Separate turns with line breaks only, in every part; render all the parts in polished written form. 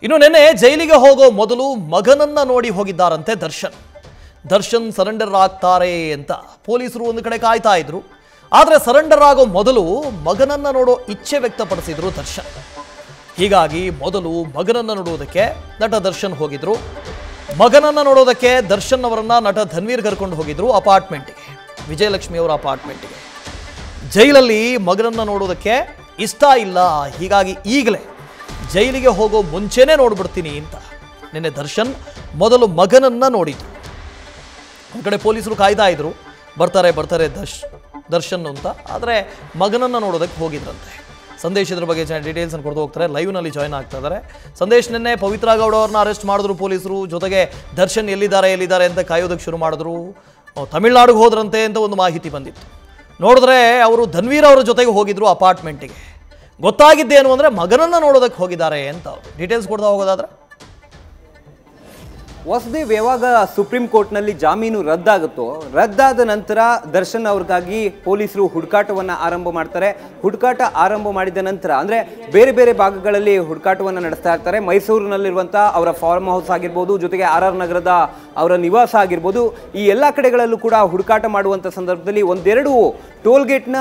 ಇನ್ನು ನೆನ್ನೆ ಜೈಲಿಗೆ ಹೋಗೋ ಮೊದಲು ಮಗನನ್ನ ನೋಡಿ ಹೋಗಿದ್ದಾರಂತೆ ದರ್ಶನ್ ಸರೆಂಡರ್ ಆಗ್ತಾರೆ ಅಂತ ಪೊಲೀಸರು ಒಂದು ಕಡೆ ಕಾಯ್ತಾ ಇದ್ರು. ಆದರೆ ಸರೆಂಡರ್ ಆಗೋ ಮೊದಲು ಮಗನನ್ನ ನೋಡೋ ಇಚ್ಛೆ ವ್ಯಕ್ತಪಡಿಸಿದ್ರು ದರ್ಶನ್. ಹೀಗಾಗಿ ಮೊದಲು ಮಗನನ್ನ ನೋಡೋದಕ್ಕೆ ನಟ ದರ್ಶನ್ ಹೋಗಿದ್ರು. ಮಗನನ್ನ ನೋಡೋದಕ್ಕೆ ದರ್ಶನ್ ಅವರನ್ನ ನಟ ಧನ್ವೀರ್ ಕರ್ಕೊಂಡು ಹೋಗಿದ್ರು ಅಪಾರ್ಟ್ಮೆಂಟ್ಗೆ, ವಿಜಯಲಕ್ಷ್ಮಿ ಅವರ ಅಪಾರ್ಟ್ಮೆಂಟ್ಗೆ. ಜೈಲಲ್ಲಿ ಮಗನನ್ನ ನೋಡೋದಕ್ಕೆ ಇಷ್ಟ ಇಲ್ಲ, ಹೀಗಾಗಿ ಈಗಲೇ ಜೈಲಿಗೆ ಹೋಗೋ ಮುಂಚೆನೇ ನೋಡ್ಬಿಡ್ತೀನಿ ಅಂತ ನಿನ್ನೆ ದರ್ಶನ್ ಮೊದಲು ಮಗನನ್ನ ನೋಡಿದ್ರು. ಒಂದು ಕಡೆ ಪೊಲೀಸರು ಕಾಯ್ತಾ ಇದ್ರು, ಬರ್ತಾರೆ ದರ್ಶನ್ ಅಂತ. ಆದರೆ ಮಗನನ್ನ ನೋಡೋದಕ್ಕೆ ಹೋಗಿದ್ರಂತೆ. ಸಂದೇಶ್ ಇದ್ರ ಬಗ್ಗೆ ಡೀಟೇಲ್ಸ್ ಕೊಡ್ತಾ ಹೋಗ್ತಾರೆ, ಲೈವ್ನಲ್ಲಿ ಜಾಯ್ನ್ ಆಗ್ತಾ ಇದ್ದಾರೆ. ಸಂದೇಶ್, ನಿನ್ನೆ ಪವಿತ್ರ ಗೌಡ ಅವ್ರನ್ನ ಅರೆಸ್ಟ್ ಮಾಡಿದ್ರು ಪೊಲೀಸರು, ಜೊತೆಗೆ ದರ್ಶನ್ ಎಲ್ಲಿದ್ದಾರೆ ಅಂತ ಕಾಯೋದಕ್ಕೆ ಶುರು ಮಾಡಿದ್ರು. ತಮಿಳ್ನಾಡಿಗೆ ಹೋದ್ರಂತೆ ಅಂತ ಒಂದು ಮಾಹಿತಿ ಬಂದಿತ್ತು. ನೋಡಿದ್ರೆ ಅವರು ಧನ್ವೀರ್ ಅವರ ಜೊತೆಗೆ ಹೋಗಿದ್ರು ಅಪಾರ್ಟ್ಮೆಂಟಿಗೆ. ಗೊತ್ತಾಗಿದ್ದೇನು ಅಂದರೆ ಮಗನನ್ನ ನೋಡೋದಕ್ಕೆ ಹೋಗಿದ್ದಾರೆ ಅಂತ. ಡೀಟೇಲ್ಸ್ ಕೊಡ್ತಾ ಹೋಗೋದಾದ್ರೆ,
ವಸುದೇವ್, ಯಾವಾಗ ಸುಪ್ರೀಂ ಕೋರ್ಟ್ನಲ್ಲಿ ಜಾಮೀನು ರದ್ದಾದ ನಂತರ ದರ್ಶನ್ ಅವ್ರಿಗಾಗಿ ಪೊಲೀಸರು ಹುಡುಕಾಟವನ್ನು ಆರಂಭ ಮಾಡ್ತಾರೆ. ಹುಡುಕಾಟ ಆರಂಭ ಮಾಡಿದ ನಂತರ ಅಂದರೆ ಬೇರೆ ಬೇರೆ ಭಾಗಗಳಲ್ಲಿ ಹುಡುಕಾಟವನ್ನು ನಡೆಸ್ತಾ ಇರ್ತಾರೆ. ಮೈಸೂರಿನಲ್ಲಿರುವಂಥ ಅವರ ಫಾರ್ಮ್ ಹೌಸ್ ಆಗಿರ್ಬೋದು, ಜೊತೆಗೆ RR ನಗರದ ಅವರ ನಿವಾಸ ಆಗಿರ್ಬೋದು, ಈ ಎಲ್ಲ ಕಡೆಗಳಲ್ಲೂ ಕೂಡ ಹುಡುಕಾಟ ಮಾಡುವಂಥ ಸಂದರ್ಭದಲ್ಲಿ ಒಂದೆರಡು ಟೋಲ್ಗೇಟ್ನ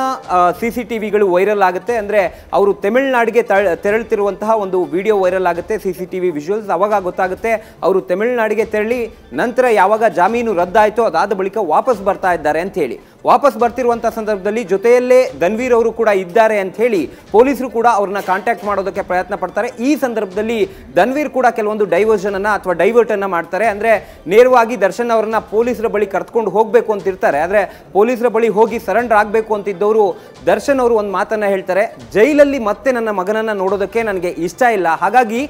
CCTVಗಳು ವೈರಲ್ ಆಗುತ್ತೆ. ಅಂದರೆ ಅವರು ತಮಿಳ್ನಾಡಿಗೆ ತೆರಳುತ್ತಿರುವಂತಹ ಒಂದು ವಿಡಿಯೋ ವೈರಲ್ ಆಗುತ್ತೆ, CCTV ವಿಜುವಲ್ಸ್. ಅವಾಗ ಗೊತ್ತಾಗುತ್ತೆ ಅವರು ತಮಿಳ್ನಾಡಿಗೆ ತೆರಳಿ ನಂತರ ಯಾವಾಗ ಜಾಮೀನು ರದ್ದಾಯಿತೋ ಅದಾದ ಬಳಿಕ ವಾಪಸ್ ಬರ್ತಾ ಇದ್ದಾರೆ ಅಂತ ಹೇಳಿ. ವಾಪಸ್ ಬರ್ತಿರುವಂಥ ಸಂದರ್ಭದಲ್ಲಿ ಜೊತೆಯಲ್ಲೇ ಧನ್ವೀರ್ ಅವರು ಕೂಡ ಇದ್ದಾರೆ ಅಂತ ಹೇಳಿ ಪೊಲೀಸರು ಕೂಡ ಅವ್ರನ್ನ ಕಾಂಟ್ಯಾಕ್ಟ್ ಮಾಡೋದಕ್ಕೆ ಪ್ರಯತ್ನ ಪಡ್ತಾರೆ. ಈ ಸಂದರ್ಭದಲ್ಲಿ ಧನ್ವೀರ್ ಕೂಡ ಕೆಲವೊಂದು ಡೈವರ್ಟ್ ಅನ್ನ ಮಾಡ್ತಾರೆ. ಅಂದರೆ ನೇರವಾಗಿ ದರ್ಶನ್ ಅವರನ್ನ ಪೊಲೀಸರ ಬಳಿ ಕರ್ಕೊಂಡು ಹೋಗಬೇಕು ಅಂತಿರ್ತಾರೆ. ಆದರೆ ಪೊಲೀಸರ ಬಳಿ ಹೋಗಿ ಸರೆಂಡರ್ ಆಗಬೇಕು ಅಂತಿದ್ದವರು ದರ್ಶನ್ ಅವರು ಒಂದು ಮಾತನ್ನ ಹೇಳ್ತಾರೆ, ಜೈಲಲ್ಲಿ ಮತ್ತೆ ನನ್ನ ಮಗನನ್ನ ನೋಡೋದಕ್ಕೆ ನನಗೆ ಇಷ್ಟ ಇಲ್ಲ, ಹಾಗಾಗಿ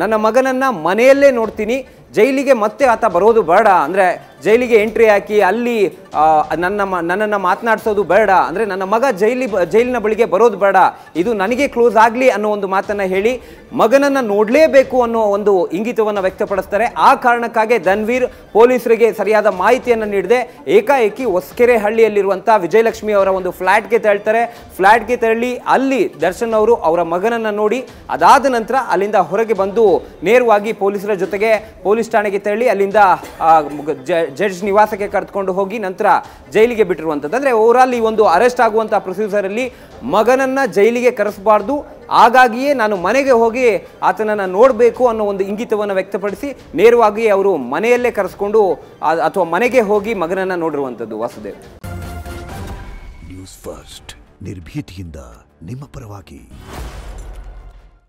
ನನ್ನ ಮಗನನ್ನ ಮನೆಯಲ್ಲೇ ನೋಡ್ತೀನಿ, ಜೈಲಿಗೆ ಮತ್ತೆ ಆತ ಬರೋದು ಬೇಡ, ಅಂದರೆ ಜೈಲಿಗೆ ಎಂಟ್ರಿ ಹಾಕಿ ಅಲ್ಲಿ ನನ್ನನ್ನು ಮಾತನಾಡಿಸೋದು ಬೇಡ, ಅಂದರೆ ನನ್ನ ಮಗ ಜೈಲಿನ ಬಳಿಗೆ ಬರೋದು ಬೇಡ, ಇದು ನನಗೆ ಕ್ಲೋಸ್ ಆಗಲಿ ಅನ್ನೋ ಒಂದು ಮಾತನ್ನು ಹೇಳಿ ಮಗನನ್ನು ನೋಡಲೇಬೇಕು ಅನ್ನೋ ಒಂದು ಇಂಗಿತವನ್ನು ವ್ಯಕ್ತಪಡಿಸ್ತಾರೆ. ಆ ಕಾರಣಕ್ಕಾಗಿ ಧನ್ವೀರ್ ಪೊಲೀಸರಿಗೆ ಸರಿಯಾದ ಮಾಹಿತಿಯನ್ನು ನೀಡದೆ ಏಕಾಏಕಿ ಹೊಸಕೆರೆ ಹಳ್ಳಿಯಲ್ಲಿರುವಂಥ ವಿಜಯಲಕ್ಷ್ಮಿ ಅವರ ಒಂದು ಫ್ಲ್ಯಾಟ್ಗೆ ತೆರಳ್ತಾರೆ. ಫ್ಲ್ಯಾಟ್ಗೆ ತೆರಳಿ ಅಲ್ಲಿ ದರ್ಶನ್ ಅವರು ಅವರ ಮಗನನ್ನು ನೋಡಿ ಅದಾದ ನಂತರ ಅಲ್ಲಿಂದ ಹೊರಗೆ ಬಂದು ನೇರವಾಗಿ ಪೊಲೀಸರ ಜೊತೆಗೆ ಪೊಲೀಸ್ ಠಾಣೆಗೆ ತೆರಳಿ ಅಲ್ಲಿಂದ ಜಡ್ಜ್ ನಿವಾಸಕ್ಕೆ ಕರೆದುಕೊಂಡು ಹೋಗಿ ನಂತರ ಜೈಲಿಗೆ ಬಿಟ್ಟಿರುವಂಥದ್ದು. ಅಂದರೆ ಓವರಾಲ್ ಈ ಒಂದು ಅರೆಸ್ಟ್ ಆಗುವಂಥ ಪ್ರೊಸೀಜರಲ್ಲಿ ಮಗನನ್ನ ಜೈಲಿಗೆ ಕರೆಸಬಾರ್ದು, ಹಾಗಾಗಿಯೇ ನಾನು ಮನೆಗೆ ಹೋಗಿ ಆತನನ್ನು ನೋಡಬೇಕು ಅನ್ನೋ ಒಂದು ಇಂಗಿತವನ್ನು ವ್ಯಕ್ತಪಡಿಸಿ ನೇರವಾಗಿ ಅವರು ಮನೆಯಲ್ಲೇ ಕರೆಸ್ಕೊಂಡು ಅಥವಾ ಮನೆಗೆ ಹೋಗಿ ಮಗನನ್ನು ನೋಡಿರುವಂಥದ್ದು. ವಾಸುದೇವ್,
ನ್ಯೂಸ್ ಫಸ್ಟ್, ನಿರ್ಭೀತಿಯಿಂದ ನಿಮ್ಮ ಪರವಾಗಿ.